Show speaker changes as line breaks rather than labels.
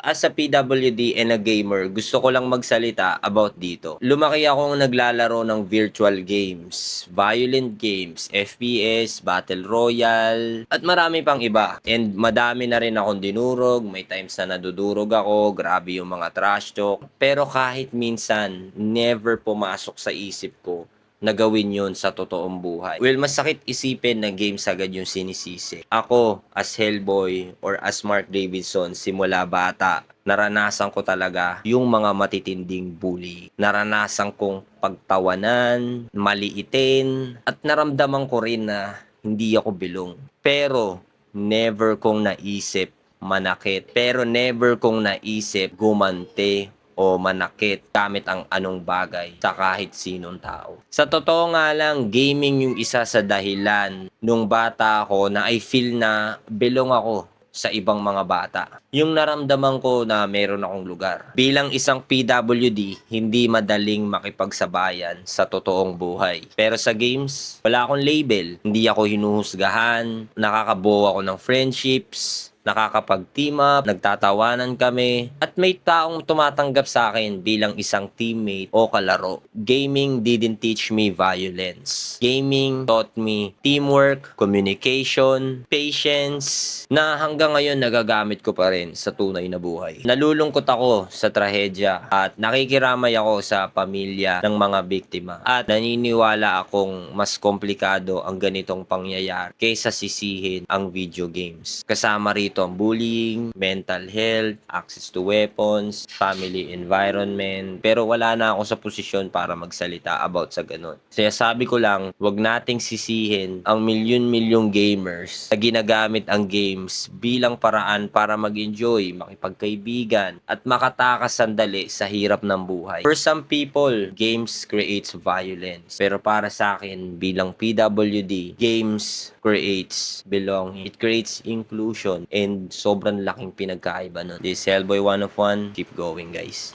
As a PWD and a gamer, gusto ko lang magsalita about dito. Lumaki akong naglalaro ng virtual games, violent games, FPS, Battle Royale, at marami pang iba. And madami na rin akong dinurog, may times na nadudurog ako, grabe yung mga trash talk. Pero kahit minsan, never pumasok sa isip ko na gawin yun sa totoong buhay. Well, mas sakit isipin na games agad yung sinisisi. Ako, as Hellboy or as Mark Davidson, simula bata, naranasan ko talaga yung mga matitinding bully. Naranasan kong pagtawanan, maliitin, at naramdaman ko rin na hindi ako bilong. Pero, never kong naisip manakit. Pero never kong naisip gumante o manakit gamit ang anong bagay sa kahit sinong tao. Sa totoo nga lang, gaming yung isa sa dahilan nung bata ako na I feel na belong ako sa ibang mga bata. Yung naramdaman ko na meron akong lugar. Bilang isang PWD, hindi madaling makipagsabayan sa totoong buhay. Pero sa games, wala akong label. Hindi ako hinuhusgahan, nakakabuo ako ng friendships, nakakapag-team up, nagtatawanan kami, at may taong tumatanggap sa akin bilang isang teammate o kalaro. Gaming didn't teach me violence. Gaming taught me teamwork, communication, patience, na hanggang ngayon nagagamit ko pa rin sa tunay na buhay. Nalulungkot ako sa trahedya at nakikiramay ako sa pamilya ng mga biktima. At naniniwala akong mas komplikado ang ganitong pangyayari kaysa sisihin ang video games. Kasama rito ang bullying, mental health, access to weapons, family environment. Pero wala na ako sa posisyon para magsalita about sa ganun. Kaya sabi ko lang, wag nating sisihin ang milyon-milyong gamers na ginagamit ang games bilang paraan para mag-enjoy, makipagkaibigan, at makatakas sandali sa hirap ng buhay. For some people, games creates violence. Pero para sa akin, bilang PWD, games creates belonging. It creates inclusion and sobrang laking pinagkaiba nun. This is Hellboy 101. Keep going, guys.